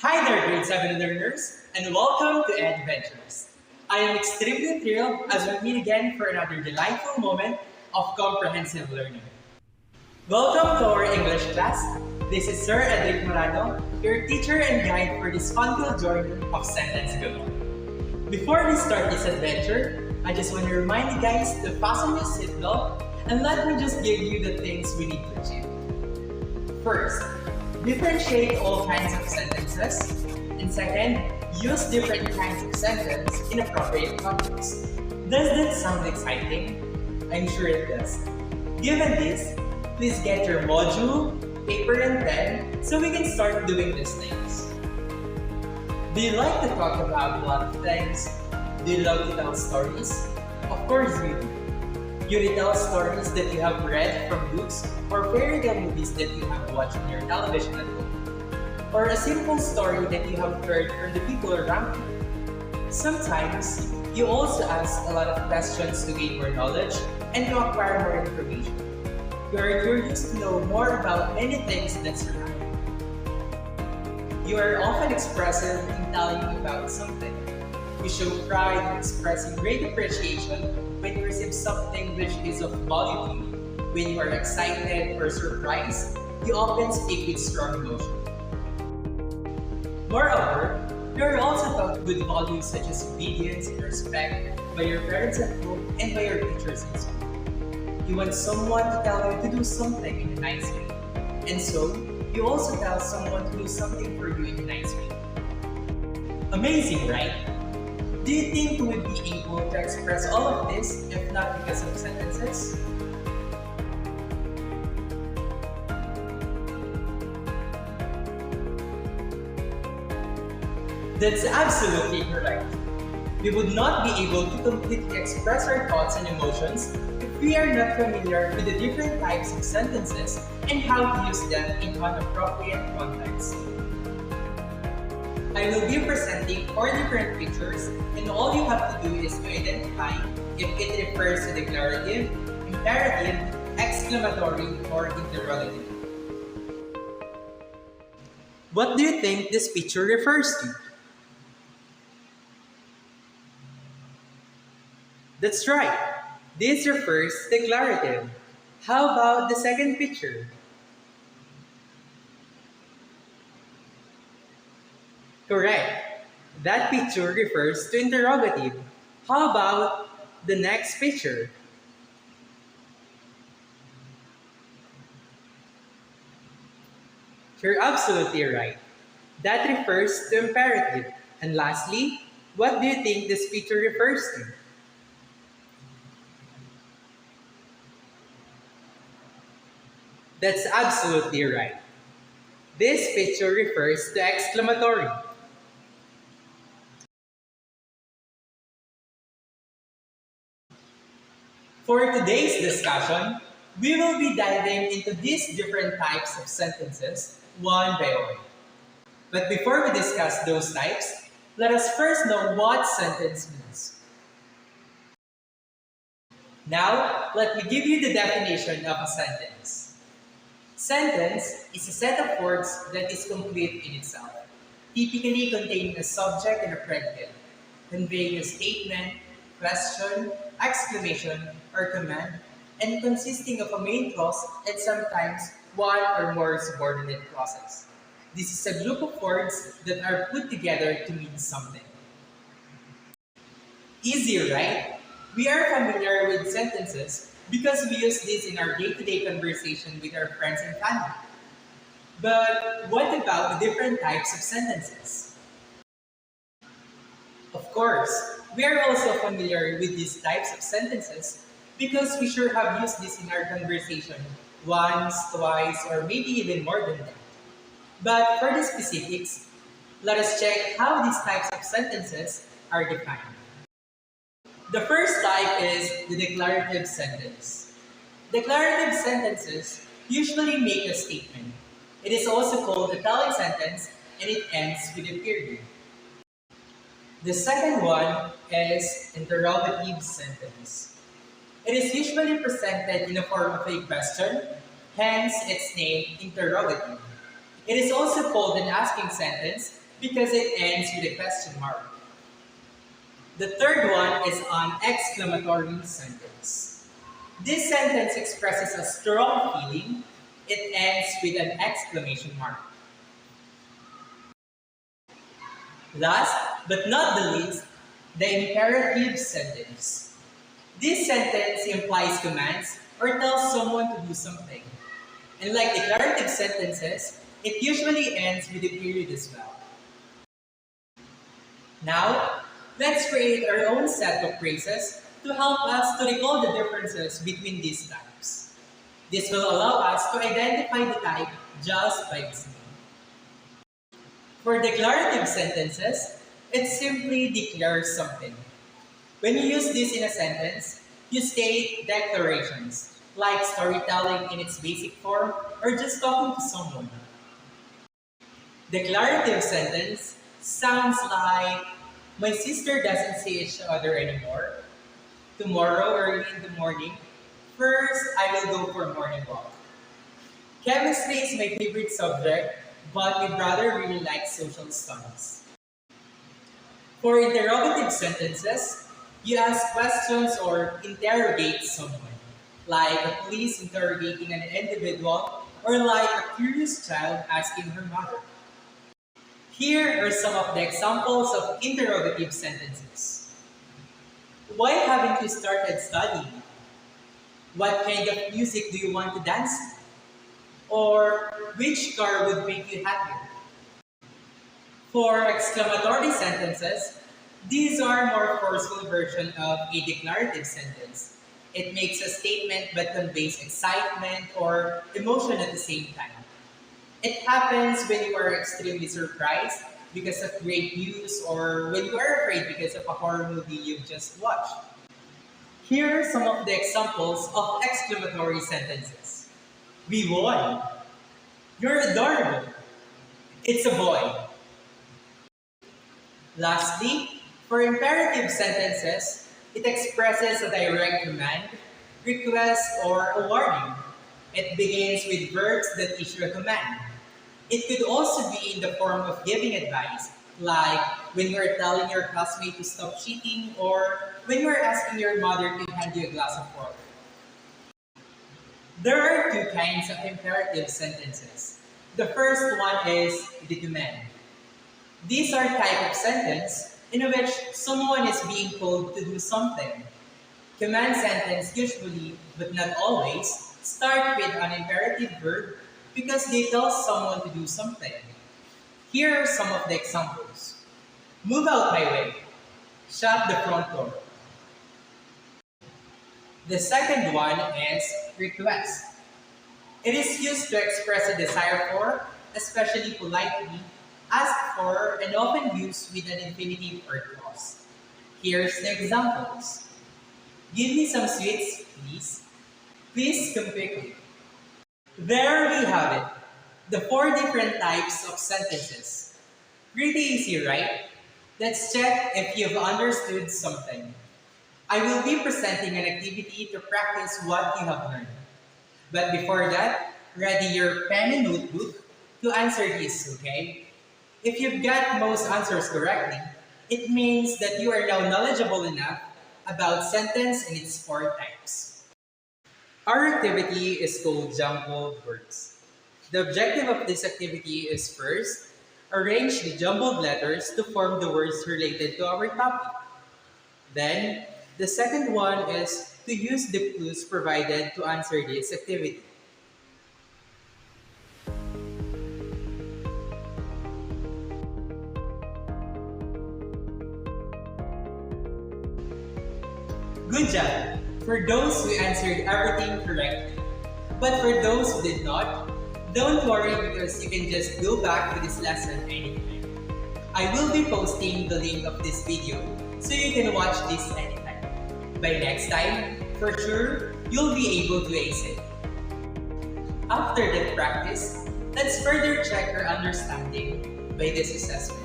Hi there, grade 7 learners, and welcome to Adventures. I am extremely thrilled as we meet again for another delightful moment of comprehensive learning. Welcome to our English class. This is Sir Edric Morano, your teacher and guide for this fun-filled journey of sentence building. Before we start this adventure, I just want to remind you guys to fasten your seatbelt and let me just give you the things we need to achieve. First, differentiate all kinds of sentences. And second, use different kinds of sentence in appropriate context. Does that sound exciting? I'm sure it does. Given this, please get your module, paper and pen so we can start doing these things. Do you like to talk about a lot of things? Do you love to tell stories? Of course we do. You retell stories that you have read from books or fairy tale movies that you have watched on your television at home. Or a simple story that you have heard from the people around you. Sometimes, you also ask a lot of questions to gain more knowledge and to acquire more information. You are curious to know more about many things that surround you. You are often expressive in telling about something. You show pride in expressing great appreciation when you receive something which is of value to you. When you are excited or surprised, you often speak with strong emotion. Moreover, you are also taught good values such as obedience and respect by your parents at home and by your teachers in school. You want someone to tell you to do something in a nice way. And so, you also tell someone to do something for you in a nice way. Amazing, right? Do you think we would be able to express all of this if not because of sentences? That's absolutely correct. We would not be able to completely express our thoughts and emotions if we are not familiar with the different types of sentences and how to use them in an appropriate context. I will be presenting 4 different pictures, and all you have to do is to identify if it refers to declarative, imperative, exclamatory, or interrogative. What do you think this picture refers to? That's right. This refers to declarative. How about the second picture? Correct. That picture refers to interrogative. How about the next picture? You're absolutely right. That refers to imperative. And lastly, what do you think this picture refers to? That's absolutely right. This picture refers to exclamatory. For today's discussion, we will be diving into these different types of sentences one by one. But before we discuss those types, let us first know what sentence means. Now, let me give you the definition of a sentence. Sentence is a set of words that is complete in itself, typically containing a subject and a predicate, conveying a statement, question, exclamation, or command, and consisting of a main clause and sometimes one or more subordinate clauses. This is a group of words that are put together to mean something. Easy, right? We are familiar with sentences because we use this in our day-to-day conversation with our friends and family. But what about the different types of sentences? Of course, we are also familiar with these types of sentences because we sure have used this in our conversation once, twice, or maybe even more than that. But for the specifics, let us check how these types of sentences are defined. The first type is the declarative sentence. Declarative sentences usually make a statement. It is also called a telling sentence and it ends with a period. The second one is interrogative sentence. It is usually presented in the form of a question, hence its name interrogative. It is also called an asking sentence because it ends with a question mark. The third one is an exclamatory sentence. This sentence expresses a strong feeling. It ends with an exclamation mark. Last but not the least, the imperative sentence. This sentence implies commands or tells someone to do something. And like declarative sentences, it usually ends with a period as well. Now, let's create our own set of phrases to help us to recall the differences between these types. This will allow us to identify the type just by listening. For declarative sentences, it simply declares something. When you use this in a sentence, you state declarations, like storytelling in its basic form or just talking to someone. Declarative sentence sounds like, my sister doesn't see each other anymore. Tomorrow early in the morning, first I will go for a morning walk. Chemistry is my favorite subject, but my brother really likes social studies. For interrogative sentences, you ask questions or interrogate someone, like a police interrogating an individual or like a curious child asking her mother. Here are some of the examples of interrogative sentences. Why haven't you started studying? What kind of music do you want to dance to? Or which car would make you happier? For exclamatory sentences, these are more forceful version of a declarative sentence. It makes a statement but conveys excitement or emotion at the same time. It happens when you are extremely surprised because of great news or when you are afraid because of a horror movie you've just watched. Here are some of the examples of exclamatory sentences. We won. You're adorable. It's a boy. Lastly, for imperative sentences, it expresses a direct command, request, or a warning. It begins with verbs that issue a command. It could also be in the form of giving advice, like when you are telling your classmate to stop cheating or when you are asking your mother to hand you a glass of water. There are two kinds of imperative sentences. The first one is the command. These are type of sentence in which someone is being told to do something. Command sentence usually, but not always, start with an imperative verb because they tell someone to do something. Here are some of the examples. Move out my way. Shut the front door. The second one is request. It is used to express a desire for, especially politely, ask for, and often used with an infinitive or clause. Here's the examples. Give me some sweets, please. Please come quickly. There we have it. The 4 different types of sentences. Pretty easy, right? Let's check if you've understood something. I will be presenting an activity to practice what you have learned. But before that, ready your pen and notebook to answer this, okay? If you've got most answers correctly, it means that you are now knowledgeable enough about sentence and its 4 types. Our activity is called jumbled words. The objective of this activity is first, arrange the jumbled letters to form the words related to our topic. Then, the second one is to use the clues provided to answer this activity. Good job for those who answered everything correctly. But for those who did not, don't worry because you can just go back to this lesson anytime. I will be posting the link of this video so you can watch this anytime. By next time, for sure, you'll be able to ace it. After that practice, let's further check your understanding by this assessment.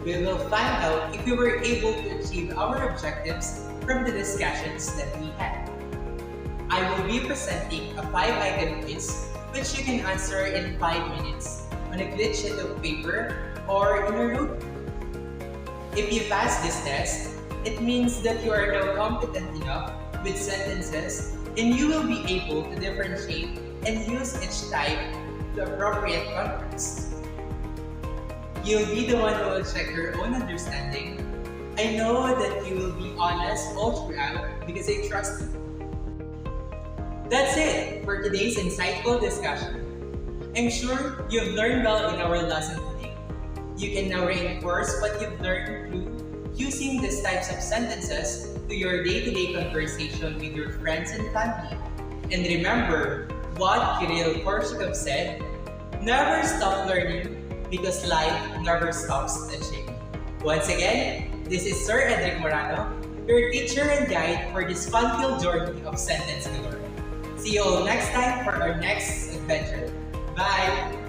We will find out if we were able to achieve our objectives from the discussions that we had. I will be presenting a 5-item quiz which you can answer in 5 minutes on a clean sheet of paper or in a route. If you pass this test, it means that you are now competent enough with sentences and you will be able to differentiate and use each type to appropriate context. You'll be the one who will check your own understanding. I know that you will be honest all throughout because I trust you. That's it for today's insightful discussion. I'm sure you've learned well in our lesson today. You can now reinforce what you've learned through using these types of sentences to your day-to-day conversation with your friends and family. And remember what Kirill Korshakov said, never stop learning because life never stops teaching. Once again, this is Sir Edric Morano, your teacher and guide for this fun-filled journey of sentence galore. See you all next time for our next adventure. Bye!